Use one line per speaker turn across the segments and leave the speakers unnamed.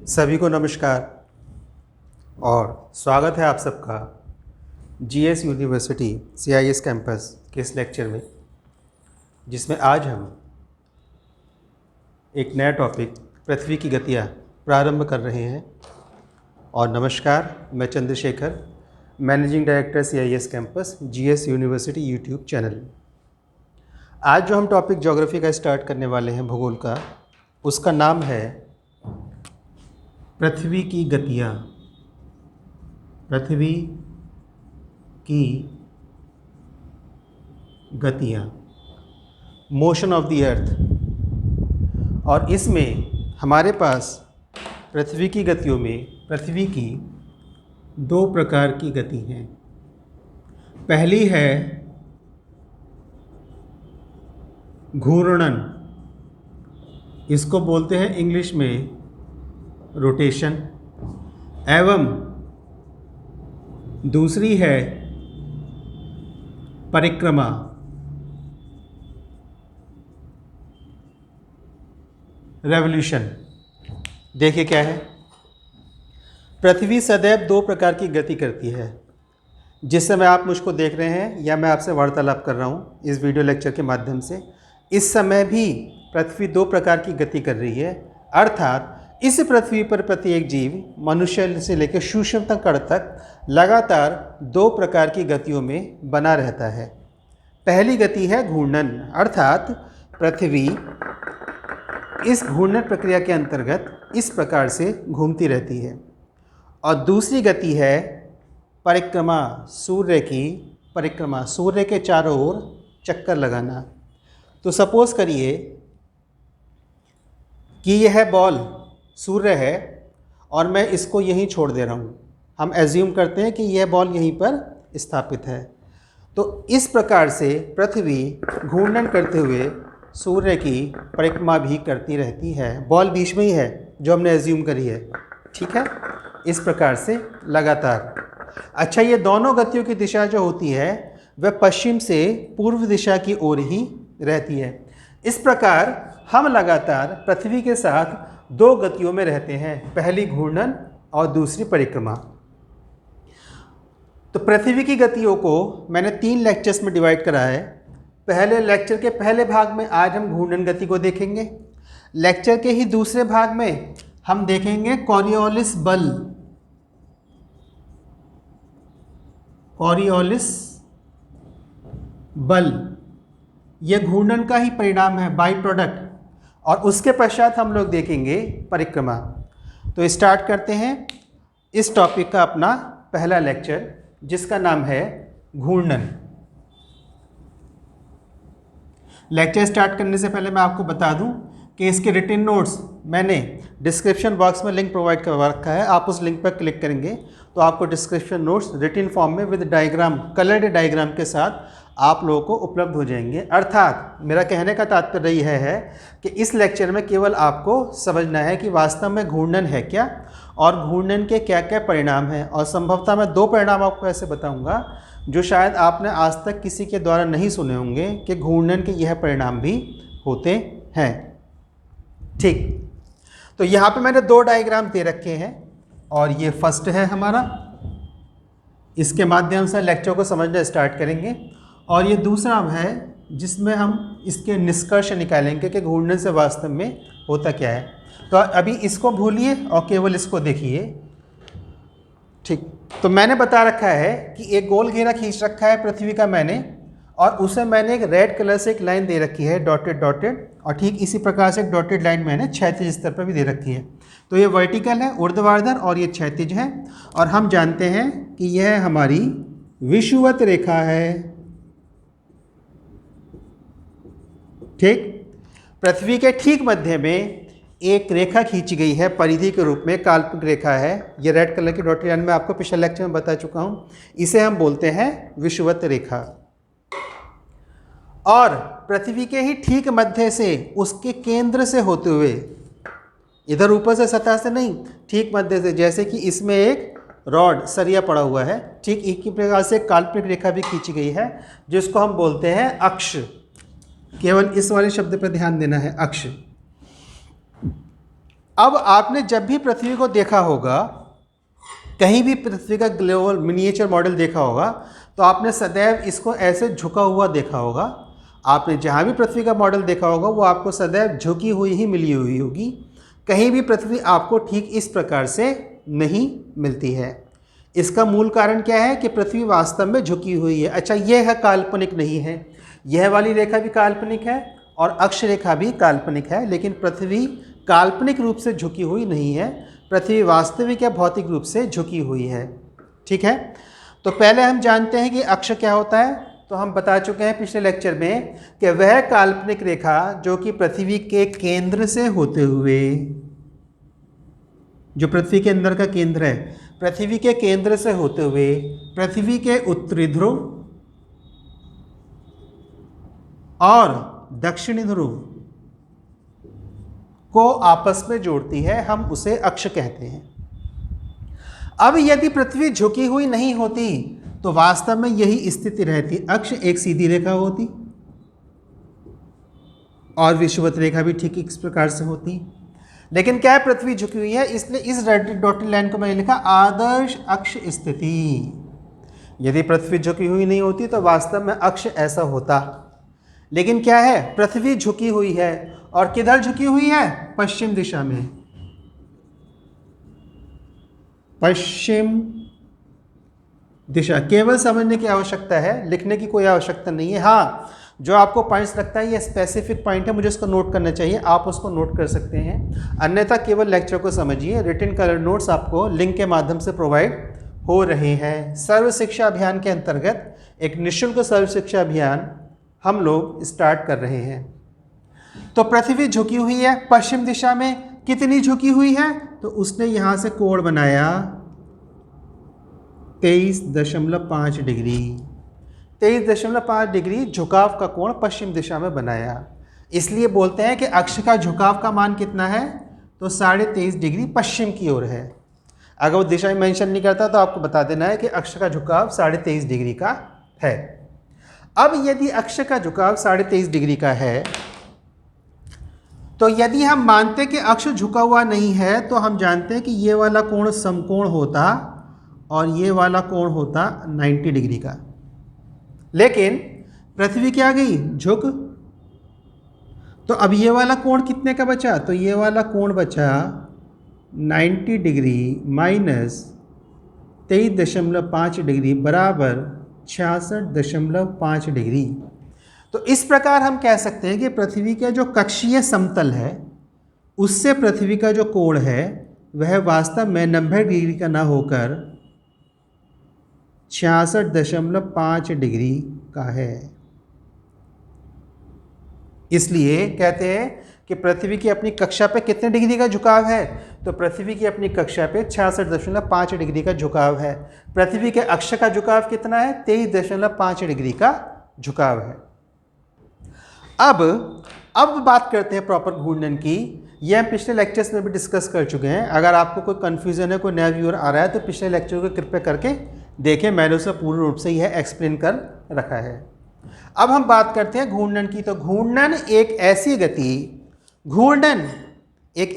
सभी को नमस्कार और स्वागत है आप सबका जीएस यूनिवर्सिटी सीआईएस कैंपस के इस लेक्चर में, जिसमें आज हम एक नया टॉपिक पृथ्वी की गतियाँ प्रारंभ कर रहे हैं। और नमस्कार, मैं Chandrashekhar, managing director CIS campus GS university YouTube channel. आज जो हम टॉपिक ज्योग्राफी का स्टार्ट करने वाले हैं, भूगोल का, उसका नाम है पृथ्वी की गतियाँ। पृथ्वी की गतियाँ, मोशन ऑफ द अर्थ। और इसमें हमारे पास पृथ्वी की गतियों में पृथ्वी की दो प्रकार की गति हैं। पहली है घूर्णन, इसको बोलते हैं इंग्लिश में रोटेशन, एवं दूसरी है परिक्रमा। रेवोल्यूशन। देखिए क्या है, पृथ्वी सदैव दो प्रकार की गति करती है। जिस समय आप मुझको देख रहे हैं या मैं आपसे वार्तालाप कर रहा हूँ इस वीडियो लेक्चर के माध्यम से, इस समय भी पृथ्वी दो प्रकार की गति कर रही है। अर्थात इस पृथ्वी पर प्रत्येक जीव, मनुष्य से लेकर सूक्ष्मतम कण तक, लगातार दो प्रकार की गतियों में बना रहता है। पहली गति है घूर्णन, अर्थात पृथ्वी इस घूर्णन प्रक्रिया के अंतर्गत इस प्रकार से घूमती रहती है। और दूसरी गति है परिक्रमा, सूर्य की परिक्रमा, सूर्य के चारों ओर चक्कर लगाना। तो सपोज करिए कि यह बॉल सूर्य है और मैं इसको यहीं छोड़ दे रहा हूँ। हम एज्यूम करते हैं कि यह बॉल यहीं पर स्थापित है। तो इस प्रकार से पृथ्वी घूर्णन करते हुए सूर्य की परिक्रमा भी करती रहती है। बॉल बीच में ही है जो हमने एज्यूम करी है, ठीक है, इस प्रकार से लगातार। अच्छा, ये दोनों गतियों की दिशा जो होती है वह पश्चिम से पूर्व दिशा की ओर ही रहती है। इस प्रकार हम लगातार पृथ्वी के साथ दो गतियों में रहते हैं, पहली घूर्णन और दूसरी परिक्रमा। तो पृथ्वी की गतियों को मैंने 3 लेक्चर्स में डिवाइड करा है। पहले लेक्चर के पहले भाग में आज हम घूर्णन गति को देखेंगे। लेक्चर के ही दूसरे भाग में हम देखेंगे कॉरियोलिस बल। कॉरियोलिस बल यह घूर्णन का ही परिणाम है, बाई प्रोडक्ट। और उसके पश्चात हम लोग देखेंगे परिक्रमा। तो स्टार्ट करते हैं इस टॉपिक का अपना पहला लेक्चर, जिसका नाम है घूर्णन। लेक्चर स्टार्ट करने से पहले मैं आपको बता दूं कि इसके रिटन नोट्स मैंने डिस्क्रिप्शन बॉक्स में लिंक प्रोवाइड करवा रखा है। आप उस लिंक पर क्लिक करेंगे तो आपको डिस्क्रिप्शन नोट्स रिटन फॉर्म में विद डायग्राम, कलर्ड डायग्राम के साथ आप लोगों को उपलब्ध हो जाएंगे। अर्थात मेरा कहने का तात्पर्य यह है कि इस लेक्चर में केवल आपको समझना है कि वास्तव में घूर्णन है क्या और घूर्णन के क्या क्या परिणाम हैं। और संभवतः मैं 2 परिणाम आपको ऐसे बताऊंगा जो शायद आपने आज तक किसी के द्वारा नहीं सुने होंगे कि घूर्णन के यह परिणाम भी होते हैं। ठीक, तो यहाँ पे मैंने 2 डायग्राम दे रखे हैं और ये फर्स्ट है हमारा। इसके माध्यम से लेक्चर को समझना स्टार्ट करेंगे। और ये दूसरा है जिसमें हम इसके निष्कर्ष निकालेंगे कि घूर्णन से वास्तव में होता क्या है। तो अभी इसको भूलिए और केवल इसको देखिए। ठीक, तो मैंने बता रखा है कि एक गोल घेरा खींच रखा है पृथ्वी का मैंने, और उसे मैंने एक रेड कलर से एक लाइन दे रखी है, डॉटेड डॉटेड। और ठीक इसी प्रकार से एक डॉटेड लाइन मैंने क्षैतिज स्तर पर भी दे रखी है। तो ये वर्टिकल है, ऊर्ध्वाधर, और ये क्षैतिज है। और हम जानते हैं कि यह हमारी विषुवत रेखा है। ठीक, पृथ्वी के ठीक मध्य में एक रेखा खींची गई है परिधि के रूप में, काल्पनिक रेखा है। ये रेड कलर की डॉटेड लाइन मैं आपको पिछले लेक्चर में बता चुका हूँ। इसे हम बोलते हैं विषुवत रेखा। और पृथ्वी के ही ठीक मध्य से, उसके केंद्र से होते हुए, इधर ऊपर से सतह से नहीं, ठीक मध्य से, जैसे कि इसमें एक रॉड सरिया पड़ा हुआ है, ठीक एक ही प्रकार से काल्पनिक रेखा भी खींची गई है जिसको हम बोलते हैं अक्ष। केवल इस वाले शब्द पर ध्यान देना है, अक्ष। अब आपने जब भी पृथ्वी को देखा होगा, कहीं भी पृथ्वी का ग्लोबल मिनिएचर मॉडल देखा होगा, तो आपने सदैव इसको ऐसे झुका हुआ देखा होगा। आपने जहाँ भी पृथ्वी का मॉडल देखा होगा वो आपको सदैव झुकी हुई ही मिली हुई होगी। कहीं भी पृथ्वी आपको ठीक इस प्रकार से नहीं मिलती है। इसका मूल कारण क्या है कि पृथ्वी वास्तव में झुकी हुई है। अच्छा, यह है काल्पनिक नहीं है, यह वाली रेखा भी काल्पनिक है और अक्ष रेखा भी काल्पनिक है, लेकिन पृथ्वी काल्पनिक रूप से झुकी हुई नहीं है, पृथ्वी वास्तविक या भौतिक रूप से झुकी हुई है। ठीक है, तो पहले हम जानते हैं कि अक्ष क्या होता है। तो हम बता चुके हैं पिछले लेक्चर में कि वह काल्पनिक रेखा जो कि पृथ्वी के केंद्र से होते हुए, जो पृथ्वी के अंदर का केंद्र है, पृथ्वी के केंद्र से होते हुए पृथ्वी के उत्तरी ध्रुव और दक्षिणी ध्रुव को आपस में जोड़ती है, हम उसे अक्ष कहते हैं। अब यदि पृथ्वी झुकी हुई नहीं होती तो वास्तव में यही स्थिति रहती, अक्ष एक सीधी रेखा होती और विषुवत रेखा भी ठीक इस प्रकार से होती। लेकिन क्या है, पृथ्वी झुकी हुई है, इसलिए इस डॉटेड लाइन को मैंने लिखा आदर्श अक्ष स्थिति। यदि पृथ्वी झुकी हुई नहीं होती तो वास्तव में अक्ष ऐसा होता। लेकिन क्या है, पृथ्वी झुकी हुई है और किधर झुकी हुई है, पश्चिम दिशा में, पश्चिम दिशा। केवल समझने की आवश्यकता है, लिखने की कोई आवश्यकता नहीं है। हाँ, जो आपको पॉइंट्स लगता है ये स्पेसिफिक पॉइंट है, मुझे उसको नोट करना चाहिए, आप उसको नोट कर सकते हैं, अन्यथा केवल लेक्चर को समझिए। रिटन कलर नोट्स आपको लिंक के माध्यम से प्रोवाइड हो रहे हैं। सर्व शिक्षा अभियान के अंतर्गत एक निःशुल्क सर्व शिक्षा अभियान हम लोग स्टार्ट कर रहे हैं। तो पृथ्वी झुकी हुई है पश्चिम दिशा में, कितनी झुकी हुई है, तो उसने यहाँ से कोण बनाया 23.5 डिग्री। 23.5 डिग्री झुकाव का कोण पश्चिम दिशा में बनाया। इसलिए बोलते हैं कि अक्ष का झुकाव का मान कितना है, तो 23.5 डिग्री पश्चिम की ओर है। अगर वो दिशा मेंशन नहीं करता तो आपको बता देना है कि अक्ष का झुकाव 23.5 डिग्री का है। अब यदि अक्ष का झुकाव 23.5 डिग्री का है, तो यदि हम मानते कि अक्ष झुका हुआ नहीं है तो हम जानते हैं कि ये वाला कोण समकोण होता और ये वाला कोण होता 90 डिग्री का। लेकिन पृथ्वी क्या गई, झुक, तो अब ये वाला कोण कितने का बचा, तो ये वाला कोण बचा 90 डिग्री माइनस 23.5 डिग्री बराबर 66.5 डिग्री। तो इस प्रकार हम कह सकते हैं कि पृथ्वी का जो कक्षीय समतल है उससे पृथ्वी का जो कोण है वह वास्तव में 90 डिग्री का ना होकर 66.5 डिग्री का है। इसलिए कहते हैं कि पृथ्वी की अपनी कक्षा पे कितने डिग्री का झुकाव है, तो पृथ्वी की अपनी कक्षा पे 66.5 डिग्री का झुकाव है। पृथ्वी के अक्ष का झुकाव कितना है, 23.5 डिग्री का झुकाव है। अब बात करते हैं प्रॉपर घूर्णन की। यह हम पिछले लेक्चर्स में भी डिस्कस कर चुके हैं। अगर आपको कोई कन्फ्यूज़न है, कोई नया व्यूअर आ रहा है तो पिछले लेक्चर को कृपया करके देखें, मैंने उसे पूर्ण रूप से यह एक्सप्लेन कर रखा है। अब हम बात करते हैं घूर्णन की। तो घूर्णन एक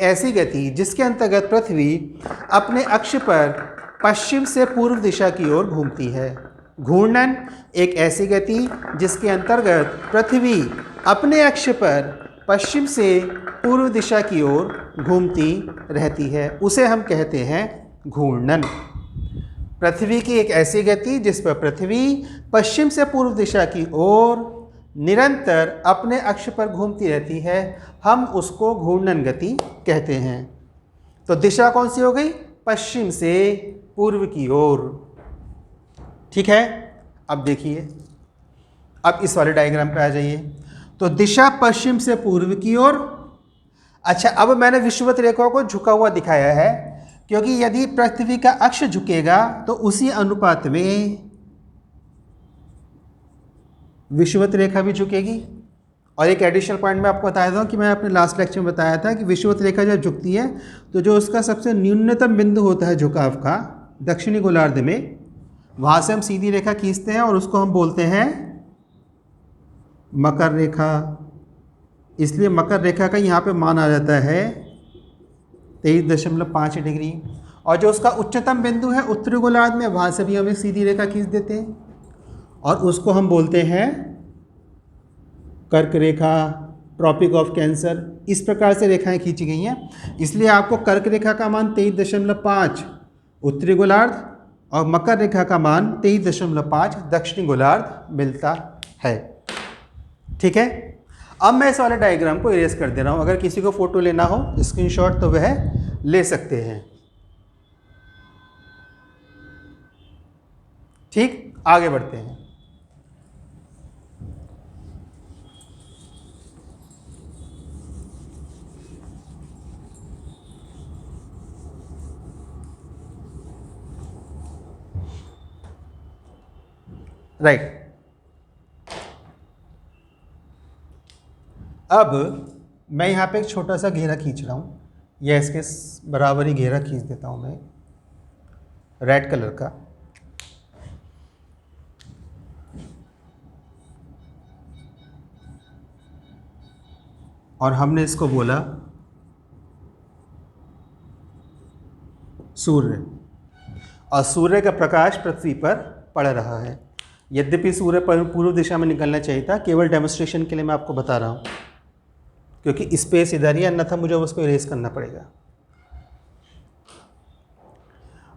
ऐसी गति जिसके अंतर्गत पृथ्वी अपने अक्ष पर पश्चिम से पूर्व दिशा की ओर घूमती है। घूर्णन एक ऐसी गति जिसके अंतर्गत पृथ्वी अपने अक्ष पर पश्चिम से पूर्व दिशा की ओर घूमती रहती है, उसे हम कहते हैं घूर्णन। पृथ्वी की एक ऐसी गति जिस पर पृथ्वी पश्चिम से पूर्व दिशा की ओर निरंतर अपने अक्ष पर घूमती रहती है, हम उसको घूर्णन गति कहते हैं। तो दिशा कौन सी हो गई, पश्चिम से पूर्व की ओर। ठीक है, अब देखिए, अब इस वाले डायग्राम पे आ जाइए। तो दिशा पश्चिम से पूर्व की ओर। अच्छा, अब मैंने विषुवत रेखा को झुका हुआ दिखाया है क्योंकि यदि पृथ्वी का अक्ष झुकेगा तो उसी अनुपात में विषुवत रेखा भी झुकेगी। और एक एडिशनल पॉइंट मैं आपको बताया था कि मैं अपने लास्ट लेक्चर में बताया था कि विषुवत रेखा जब झुकती है तो जो उसका सबसे न्यूनतम बिंदु होता है झुकाव का दक्षिणी गोलार्ध में, वहाँ से हम सीधी रेखा खींचते हैं और उसको हम बोलते हैं मकर रेखा। इसलिए मकर रेखा का यहाँ पे मान आ जाता है 23.5 डिग्री। और जो उसका उच्चतम बिंदु है उत्तरी गोलार्ध में, वहाँ से भी हम एक सीधी रेखा खींच देते हैं और उसको हम बोलते हैं कर्क रेखा, ट्रॉपिक ऑफ कैंसर। इस प्रकार से रेखाएं खींची गई हैं। इसलिए आपको कर्क रेखा का मान 23.5 उत्तरी गोलार्ध और मकर रेखा का मान 23.5 दक्षिणी गोलार्ध मिलता है। ठीक है, अब मैं इस वाले डायग्राम को इरेज कर दे रहा हूँ। अगर किसी को फोटो लेना हो स्क्रीनशॉट तो वह ले सकते हैं। ठीक, आगे बढ़ते हैं। राइट, अब मैं यहाँ पे एक छोटा सा घेरा खींच रहा हूँ, या इसके बराबर ही घेरा खींच देता हूँ मैं रेड कलर का। और हमने इसको बोला सूर्य, और सूर्य का प्रकाश पृथ्वी पर पड़ रहा है। यद्यपि सूर्य पूर्व दिशा में निकलना चाहिए था, केवल डेमोन्स्ट्रेशन के लिए मैं आपको बता रहा हूँ, क्योंकि स्पेस इधर ही, अन्यथा मुझे उसको इरेज करना पड़ेगा।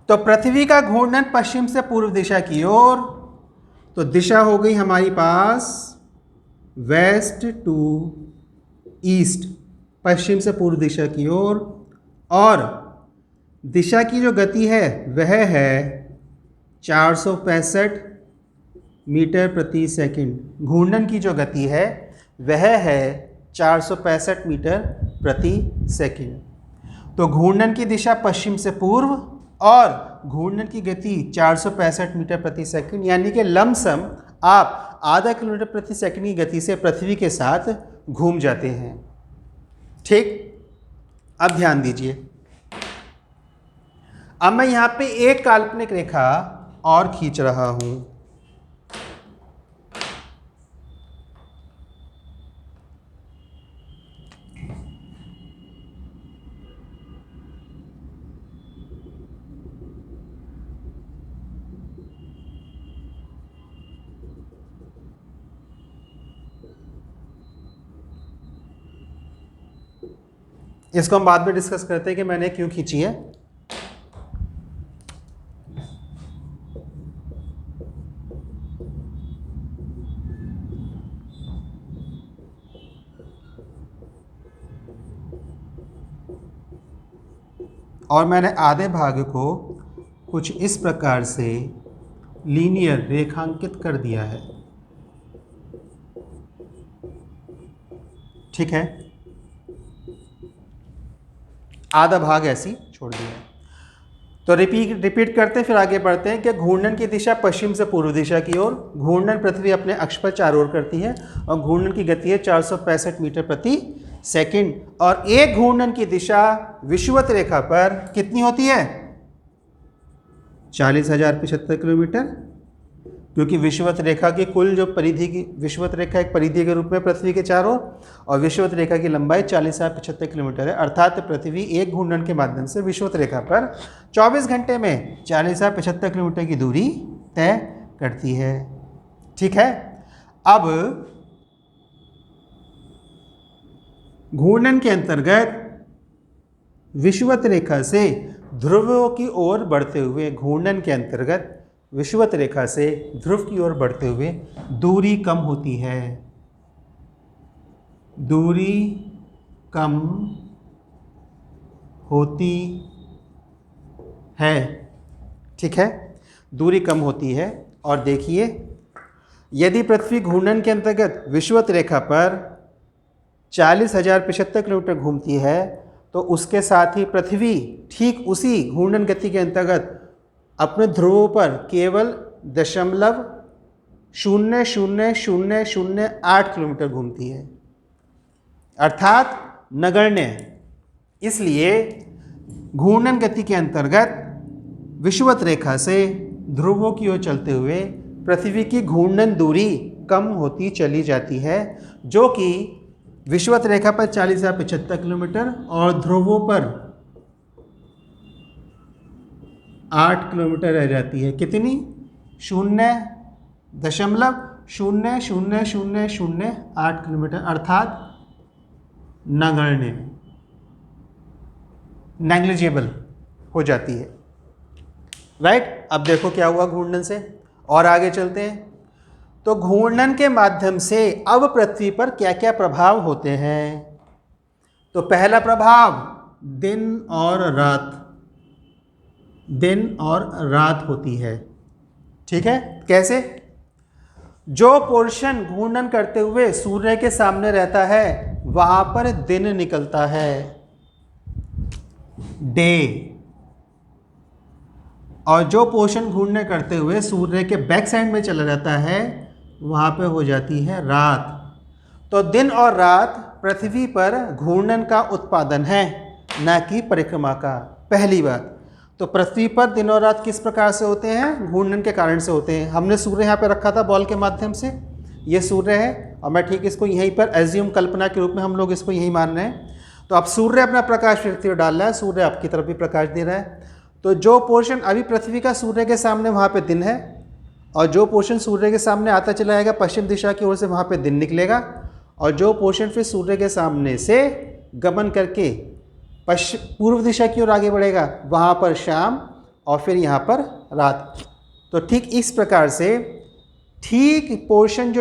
तो पृथ्वी का घूर्णन पश्चिम से पूर्व दिशा की ओर, तो दिशा हो गई हमारी पास वेस्ट टू ईस्ट, पश्चिम से पूर्व दिशा की ओर। और दिशा की जो गति है वह है 465 मीटर प्रति सेकंड। घूर्णन की जो गति है वह है 465 मीटर प्रति सेकंड। तो घूर्णन की दिशा पश्चिम से पूर्व और घूर्णन की गति 465 मीटर प्रति सेकंड, यानी कि लमसम आप आधा किलोमीटर प्रति सेकंड की गति से पृथ्वी के साथ घूम जाते हैं। ठीक, अब ध्यान दीजिए। अब मैं यहाँ पे एक काल्पनिक रेखा और खींच रहा हूं। इसको हम बाद में डिस्कस करते हैं कि मैंने क्यों खींची है। और मैंने आधे भाग को कुछ इस प्रकार से लीनियर रेखांकित कर दिया है। ठीक है, आधा भाग ऐसी छोड़ दिया है। तो रिपीट करते हैं, फिर आगे बढ़ते हैं कि घूर्णन की दिशा पश्चिम से पूर्व दिशा की ओर। घूर्णन पृथ्वी अपने अक्ष पर चारों ओर करती है और घूर्णन की गति है 465 मीटर प्रति सेकंड। और एक घूर्णन की दिशा विषुवत रेखा पर कितनी होती है? 40,075 किलोमीटर, क्योंकि विषुवत रेखा की कुल जो परिधि की, विषुवत रेखा एक परिधि के रूप में पृथ्वी के चारों, और विषुवत रेखा की लंबाई 40,075 किलोमीटर है। अर्थात पृथ्वी एक घूर्णन के माध्यम से विषुवत रेखा पर 24 घंटे में 40,075 किलोमीटर की दूरी तय करती है। ठीक है, अब घूर्णन के अंतर्गत विषुवत रेखा से ध्रुवों की ओर बढ़ते हुए, घूर्णन के अंतर्गत विषुवत रेखा से ध्रुव की ओर बढ़ते हुए दूरी कम होती है। दूरी कम होती है। ठीक है, दूरी कम होती है। और देखिए, यदि पृथ्वी घूर्णन के अंतर्गत विषुवत रेखा पर 40,075 किलोमीटर घूमती है, तो उसके साथ ही पृथ्वी ठीक उसी घूर्णन गति के अंतर्गत अपने ध्रुवों पर केवल 0.00008 किलोमीटर घूमती है, अर्थात नगण्य। इसलिए घूर्णन गति के अंतर्गत विषुवत रेखा से ध्रुवों की ओर चलते हुए पृथ्वी की घूर्णन दूरी कम होती चली जाती है, जो कि विषुवत रेखा पर 40,075 किलोमीटर और ध्रुवों पर 8 किलोमीटर रह जाती है। कितनी? 0.000008 किलोमीटर, अर्थात नगण्य, नेग्लिजिबल हो जाती है। राइट। अब देखो क्या हुआ घूर्णन से, और आगे चलते हैं। तो घूर्णन के माध्यम से अब पृथ्वी पर क्या क्या प्रभाव होते हैं? तो पहला प्रभाव दिन और रात, दिन और रात होती है। ठीक है, कैसे? जो पोर्शन घूर्णन करते हुए सूर्य के सामने रहता है वहां पर दिन निकलता है, डे, और जो पोर्शन घूर्णन करते हुए सूर्य के बैक साइड में चला जाता है वहां पे हो जाती है रात। तो दिन और रात पृथ्वी पर घूर्णन का उत्पादन है, न कि परिक्रमा का। पहली बात, तो पृथ्वी पर दिन और रात किस प्रकार से होते हैं? घूर्णन के कारण से होते हैं। हमने सूर्य यहाँ पे रखा था बॉल के माध्यम से, ये सूर्य है, और मैं ठीक इसको यहीं पर एज्यूम, कल्पना के रूप में हम लोग इसको यहीं मान रहे हैं। तो अब सूर्य अपना प्रकाश पृथ्वी पर डाल रहा है, सूर्य आपकी तरफ भी प्रकाश दे रहा है। तो जो पोर्शन अभी पृथ्वी का सूर्य के सामने वहाँ पे दिन है, और जो पोर्शन सूर्य के सामने आता चला जाएगा पश्चिम दिशा की ओर से वहाँ पे दिन निकलेगा, और जो पोर्शन फिर सूर्य के सामने से गमन करके पूर्व दिशा की ओर आगे बढ़ेगा वहाँ पर शाम, और फिर यहाँ पर रात। तो ठीक इस प्रकार से ठीक पोर्शन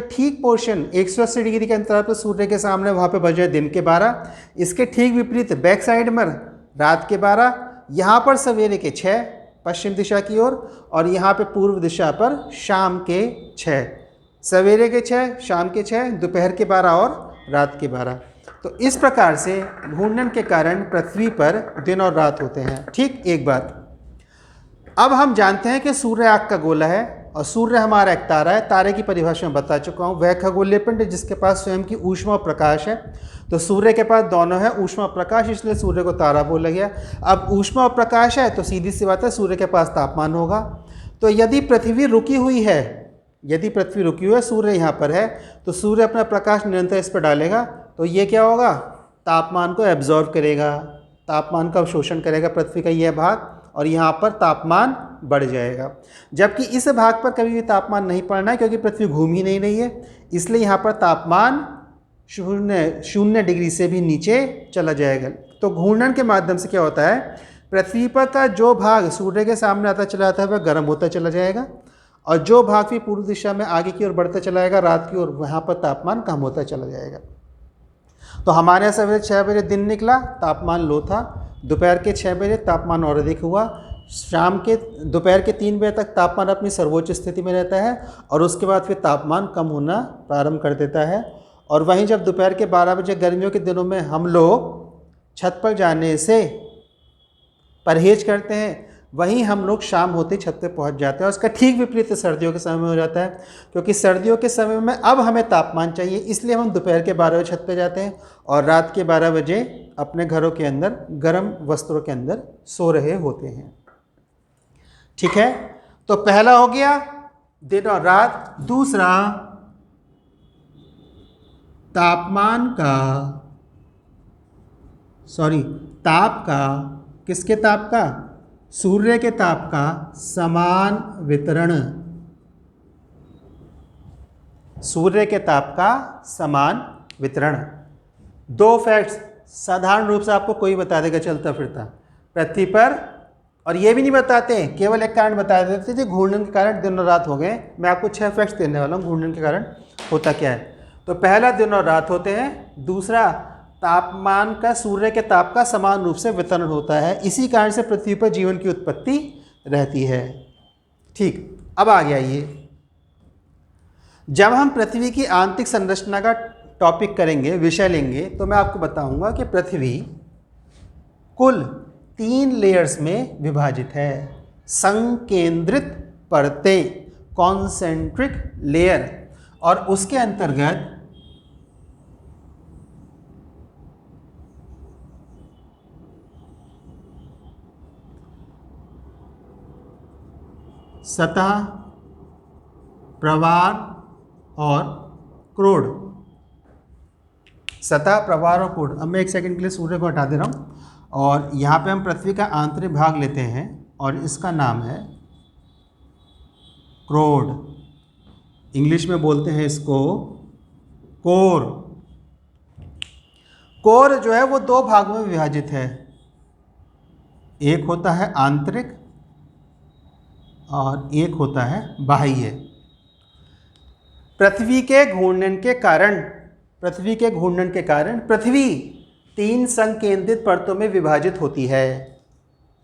180 डिग्री के अंतराल पर सूर्य के सामने वहाँ पे बजे दिन के 12, इसके ठीक विपरीत बैक साइड में रात के 12, यहाँ पर सवेरे के 6 पश्चिम दिशा की ओर, और यहाँ पे पूर्व दिशा पर शाम के 6, सवेरे के 6, शाम के 6, दोपहर के 12 और रात के 12। तो इस प्रकार से घूर्णन के कारण पृथ्वी पर दिन और रात होते हैं। ठीक, एक बात। अब हम जानते हैं कि सूर्य आग का गोला है और सूर्य हमारा एक तारा है। तारे की परिभाषा में बता चुका हूँ, वह खगोलीय पिंड जिसके पास स्वयं की ऊष्मा और प्रकाश है। तो सूर्य के पास दोनों है, ऊष्मा और प्रकाश, इसलिए सूर्य को तारा बोला गया। अब ऊष्मा और प्रकाश है तो सीधी सी बात है सूर्य के पास तापमान होगा। तो यदि पृथ्वी रुकी हुई है, सूर्य यहाँ पर है, तो सूर्य अपना प्रकाश निरंतर इस पर डालेगा, तो ये क्या होगा? तापमान को एब्जॉर्व करेगा, तापमान का अवशोषण करेगा पृथ्वी का यह भाग, और यहाँ पर तापमान बढ़ जाएगा। जबकि इस भाग पर कभी भी तापमान नहीं पड़ना है क्योंकि पृथ्वी घूम ही नहीं रही है, इसलिए यहाँ पर तापमान 0 डिग्री से भी नीचे चला जाएगा। तो घूर्णन के माध्यम से क्या होता है? पृथ्वी पर का जो भाग सूर्य के सामने आता चला जाता है वह गर्म होता चला जाएगा, और जो भाग भी पूर्व दिशा में आगे की ओर बढ़ता चला जाएगा रात की ओर, वहाँ पर तापमान कम होता चला जाएगा। तो हमारे यहाँ सवेरे 6 बजे दिन निकला, तापमान लो था, दोपहर के 6 बजे तापमान और अधिक हुआ, दोपहर के 3 बजे तक तापमान अपनी सर्वोच्च स्थिति में रहता है, और उसके बाद फिर तापमान कम होना प्रारंभ कर देता है। और वहीं जब दोपहर के 12 बजे गर्मियों के दिनों में हम लोग छत पर जाने से परहेज करते हैं, वहीं हम लोग शाम होते छत पे पहुंच जाते हैं। और उसका ठीक विपरीत सर्दियों के समय में हो जाता है, क्योंकि सर्दियों के समय में अब हमें तापमान चाहिए, इसलिए हम दोपहर के 12 बजे छत पे जाते हैं और रात के 12 बजे अपने घरों के अंदर गर्म वस्त्रों के अंदर सो रहे होते हैं। ठीक है, तो पहला हो गया दिन और रात। दूसरा, ताप का, किसके ताप का? सूर्य के ताप का समान वितरण। सूर्य के ताप का समान वितरण। 2 फैक्ट्स साधारण रूप से आपको कोई बता देगा चलता फिरता पृथ्वी पर, और ये भी नहीं बताते, केवल एक कारण बता देते थे, घूर्णन के कारण दिन और रात हो गए। मैं आपको 6 फैक्ट्स देने वाला हूँ घूर्णन के कारण होता क्या है। तो पहला, दिन और रात होते हैं। दूसरा, तापमान का सूर्य के ताप का समान रूप से वितरण होता है, इसी कारण से पृथ्वी पर जीवन की उत्पत्ति रहती है। ठीक, अब आ गया ये, जब हम पृथ्वी की आंतरिक संरचना का टॉपिक करेंगे, विषय लेंगे, तो मैं आपको बताऊंगा कि पृथ्वी कुल 3 लेयर्स में विभाजित है। संकेंद्रित परतें, कॉन्सेंट्रिक लेयर, और उसके अंतर्गत सतह, प्रवार और क्रोड। सतह, प्रवार और क्रोड। अब मैं 1 सेकंड के लिए सूर्य को हटा दे रहा हूँ और यहाँ पे हम पृथ्वी का आंतरिक भाग लेते हैं। और इसका नाम है क्रोड। इंग्लिश में बोलते हैं इसको कोर। कोर जो है वो दो भागों में विभाजित है, एक होता है आंतरिक और एक होता है बाह्य। पृथ्वी के घूर्णन के कारण पृथ्वी 3 संकेंद्रित परतों में विभाजित होती है।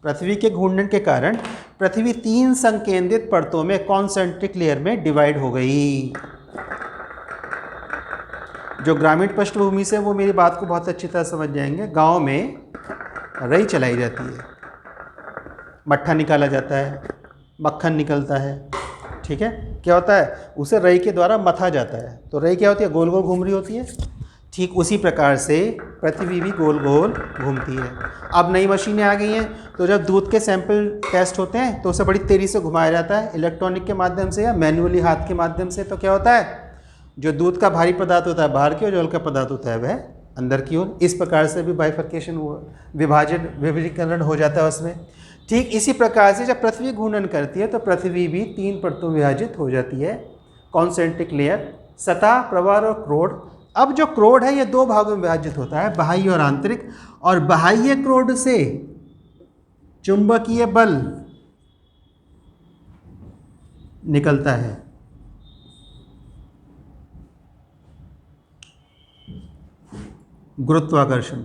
पृथ्वी के घूर्णन के कारण पृथ्वी 3 संकेंद्रित परतों में कॉन्सेंट्रिक लेयर में डिवाइड हो गई। जो ग्रामीण पृष्ठभूमि से वो मेरी बात को बहुत अच्छी तरह समझ जाएंगे। गांव में रई चलाई जाती है, मट्ठा निकाला जाता है, मक्खन निकलता है, ठीक है। क्या होता है, उसे रई के द्वारा मथा जाता है, तो रई क्या होती है, गोल गोल घूम रही होती है। ठीक उसी प्रकार से पृथ्वी भी गोल गोल घूमती है। अब नई मशीनें आ गई हैं, तो जब दूध के सैंपल टेस्ट होते हैं तो उसे बड़ी तेज़ी से घुमाया जाता है, इलेक्ट्रॉनिक के माध्यम से या मैनुअली हाथ के माध्यम से। तो क्या होता है, जो दूध का भारी पदार्थ होता है बाहर की ओर, जो हल्का पदार्थ होता है वह अंदर की ओर। इस प्रकार से भी बाइफर्केशन, विभाजीकरण हो जाता है उसमें। ठीक इसी प्रकार से जब पृथ्वी घूर्णन करती है तो पृथ्वी भी 3 परतों में विभाजित हो जाती है, कॉन्सेंट्रिक लेयर, सतह, प्रवाह और क्रोड। अब जो क्रोड है ये 2 भागों में विभाजित होता है, बाह्य और आंतरिक। और बाह्य क्रोड से चुंबकीय बल निकलता है, गुरुत्वाकर्षण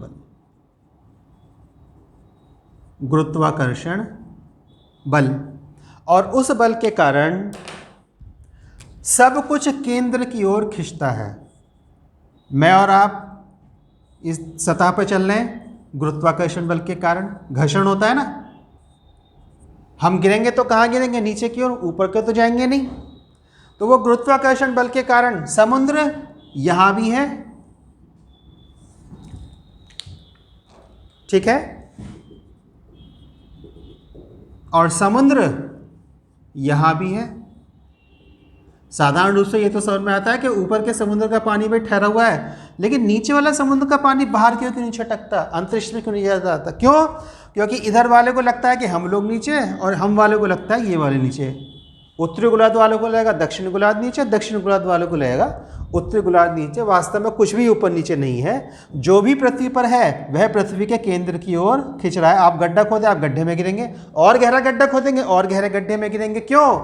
बल। और उस बल के कारण सब कुछ केंद्र की ओर खिंचता है। मैं और आप इस सतह पर चल रहे हैं, गुरुत्वाकर्षण बल के कारण घर्षण होता है ना। हम गिरेंगे तो कहाँ गिरेंगे, नीचे की ओर, ऊपर के तो जाएंगे नहीं। तो वो गुरुत्वाकर्षण बल के कारण समुद्र यहाँ भी है, ठीक है, और समुद्र यहाँ भी है। साधारण रूप से ये तो समझ में आता है कि ऊपर के समुद्र का पानी भी ठहरा हुआ है, लेकिन नीचे वाला समुद्र का पानी बाहर क्यों नहीं छटकता, अंतरिक्ष में क्यों नहीं जाता? क्यों? क्योंकि इधर वाले को लगता है कि हम लोग नीचे, और हम वाले को लगता है ये वाले नीचे। उत्तरी गोलार्ध वालों को लगेगा दक्षिण गोलार्ध नीचे, दक्षिण गोलार्ध वालों को लगेगा उत्तरी गोलार्ध नीचे। वास्तव में कुछ भी ऊपर नीचे नहीं है, जो भी पृथ्वी पर है वह पृथ्वी के केंद्र की ओर खिंच रहा है। आप गड्ढा खोदें, आप गड्ढे में गिरेंगे, और गहरा गड्ढा खोदेंगे और गहरे गड्ढे में गिरेंगे। क्यों?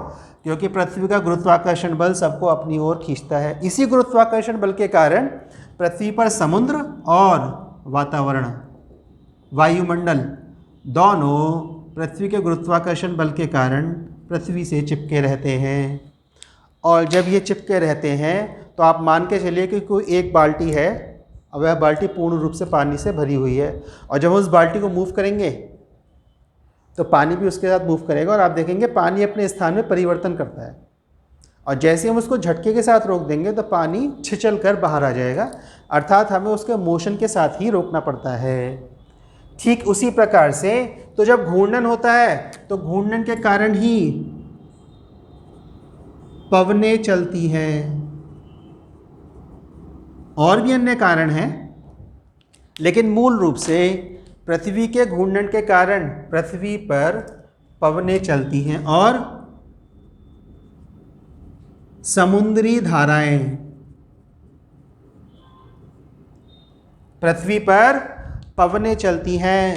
क्योंकि पृथ्वी का गुरुत्वाकर्षण बल सबको अपनी ओर खींचता है। इसी गुरुत्वाकर्षण बल के कारण पृथ्वी पर समुद्र और वातावरण, वायुमंडल, दोनों पृथ्वी के गुरुत्वाकर्षण बल के कारण पृथ्वी से चिपके रहते हैं। और जब ये चिपके रहते हैं तो आप मान के चलिए कि कोई एक बाल्टी है और वह बाल्टी पूर्ण रूप से पानी से भरी हुई है, और जब हम उस बाल्टी को मूव करेंगे तो पानी भी उसके साथ मूव करेगा, और आप देखेंगे पानी अपने स्थान में परिवर्तन करता है। और जैसे हम उसको झटके के साथ रोक देंगे तो पानी छिछल कर बाहर आ जाएगा, अर्थात हमें उसके मोशन के साथ ही रोकना पड़ता है। ठीक उसी प्रकार से तो जब घूर्णन होता है तो घूर्णन के कारण ही पवनें चलती हैं। और भी अन्य कारण हैं, लेकिन मूल रूप से पृथ्वी के घूर्णन के कारण पृथ्वी पर पवनें चलती हैं और समुद्री धाराएं पृथ्वी पर पवनें चलती हैं,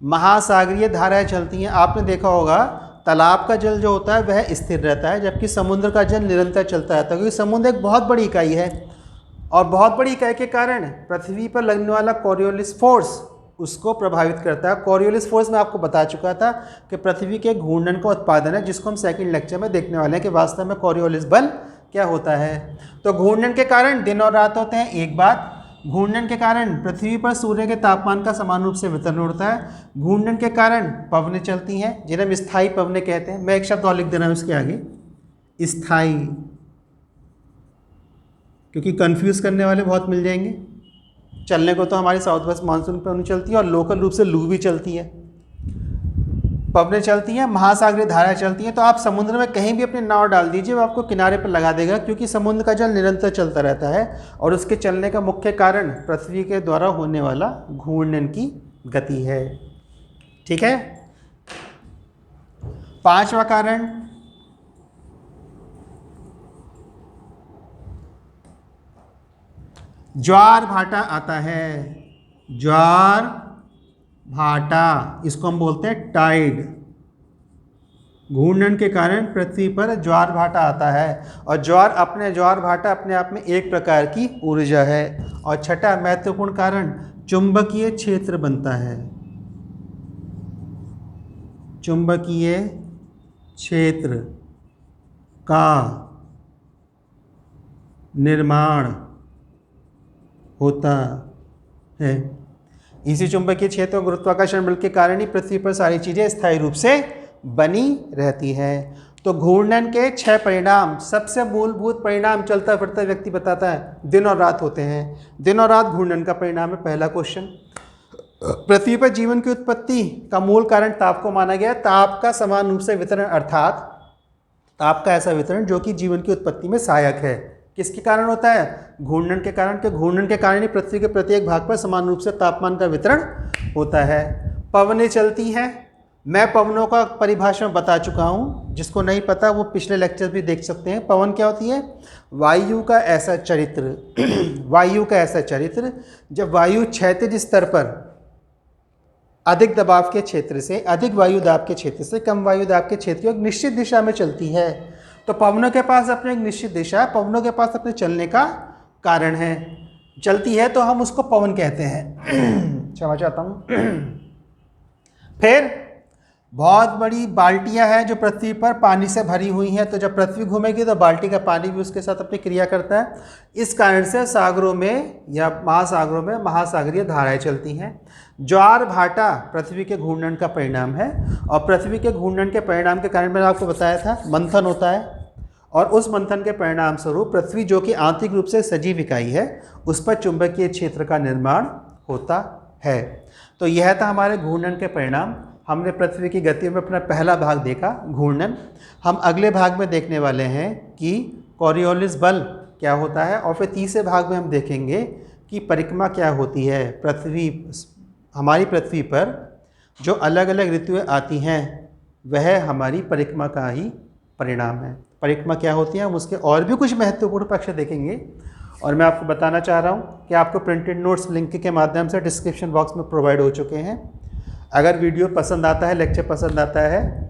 महासागरीय धाराएं चलती हैं। आपने देखा होगा तालाब का जल जो होता है वह स्थिर रहता है, जबकि समुद्र का जल निरंतर चलता रहता है, क्योंकि समुद्र एक बहुत बड़ी इकाई है, और बहुत बड़ी इकाई के कारण पृथ्वी पर लगने वाला कोरियोलिस फोर्स उसको प्रभावित करता है। कोरियोलिस फोर्स मैं आपको बता चुका था कि पृथ्वी के घूर्णन का उत्पादन है, जिसको हम सेकंड लेक्चर में देखने वाले हैं कि वास्तव में कोरियोलिस बल क्या होता है। तो घूर्णन के कारण दिन और रात होते हैं। एक बात, घूर्णन के कारण पृथ्वी पर सूर्य के तापमान का समान रूप से वितरण होता है। घूर्णन के कारण पवनें चलती हैं, जिन्हें हम स्थायी पवनें कहते हैं। मैं एक शब्द और लिख देना हूँ इसके आगे, स्थायी, क्योंकि कंफ्यूज करने वाले बहुत मिल जाएंगे। चलने को तो हमारी साउथ वेस्ट मानसून पवनें चलती है, और लोकल रूप से लू भी चलती है, पवनें चलती हैं, महासागरीय धाराएं चलती हैं। तो आप समुद्र में कहीं भी अपनी नाव डाल दीजिए, वो आपको किनारे पर लगा देगा, क्योंकि समुद्र का जल निरंतर चलता रहता है, और उसके चलने का मुख्य कारण पृथ्वी के द्वारा होने वाला घूर्णन की गति है। ठीक है। 5वां कारण, ज्वार भाटा आता है। ज्वार भाटा, इसको हम बोलते हैं टाइड। घूर्णन के कारण पृथ्वी पर ज्वार भाटा आता है, और ज्वार भाटा अपने आप में एक प्रकार की ऊर्जा है। और छठा महत्वपूर्ण कारण, चुंबकीय क्षेत्र बनता है। चुंबकीय क्षेत्र का निर्माण होता है। इसी चुंबकीय क्षेत्र और गुरुत्वाकर्षण बल के कारण ही पृथ्वी पर सारी चीज़ें स्थायी रूप से बनी रहती है। तो घूर्णन के 6 परिणाम, सबसे मूलभूत परिणाम चलता फिरता व्यक्ति बताता है, दिन और रात होते हैं। दिन और रात घूर्णन का परिणाम है। पहला क्वेश्चन, पृथ्वी पर जीवन की उत्पत्ति का मूल कारण ताप को माना गया। ताप का समान रूप से वितरण, अर्थात ताप का ऐसा वितरण जो कि जीवन की उत्पत्ति में सहायक है। किसके कारण होता है? घूर्णन के कारण। के घूर्णन के कारण ही पृथ्वी के प्रत्येक भाग पर समान रूप से तापमान का वितरण होता है। पवनें चलती हैं। मैं पवनों का परिभाषा में बता चुका हूँ, जिसको नहीं पता वो पिछले लेक्चर भी देख सकते हैं। पवन क्या होती है? वायु का ऐसा चरित्र वायु का ऐसा चरित्र जब वायु क्षैतिज स्तर पर अधिक दबाव के क्षेत्र से, अधिक वायु दाब के क्षेत्र से कम वायु दाब के क्षेत्र की एक निश्चित दिशा में चलती है। तो पवनों के पास अपने एक निश्चित दिशा है, पवनों के पास अपने चलने का कारण है। चलती है तो हम उसको पवन कहते हैं। क्षमा चाहता हूँ। फिर बहुत बड़ी बाल्टियां हैं जो पृथ्वी पर पानी से भरी हुई हैं। तो जब पृथ्वी घूमेगी तो बाल्टी का पानी भी उसके साथ अपनी क्रिया करता है। इस कारण से सागरों में या महासागरों में महासागरीय धाराएं चलती हैं। ज्वार भाटा पृथ्वी के घूर्णन का परिणाम है, और पृथ्वी के घूर्णन के परिणाम के कारण मैंने आपको बताया था मंथन होता है, और उस मंथन के परिणाम स्वरूप पृथ्वी जो कि आंतरिक रूप से सजीव इकाई है उस पर चुंबकीय क्षेत्र का निर्माण होता है। तो यह था हमारे घूर्णन के परिणाम। हमने पृथ्वी की गति में अपना पहला भाग देखा, घूर्णन। हम अगले भाग में देखने वाले हैं कि कॉरियोलिस बल क्या होता है, और फिर तीसरे भाग में हम देखेंगे कि परिक्रमा क्या होती है। हमारी पृथ्वी पर जो अलग अलग ऋतुएं आती हैं वह हमारी परिक्रमा का ही परिणाम है। परिक्रमा क्या होती है, हम उसके और भी कुछ महत्वपूर्ण पक्ष देखेंगे। और मैं आपको बताना चाह रहा हूँ कि आपको प्रिंटेड नोट्स लिंक के माध्यम से डिस्क्रिप्शन बॉक्स में प्रोवाइड हो चुके हैं। अगर वीडियो पसंद आता है, लेक्चर पसंद आता है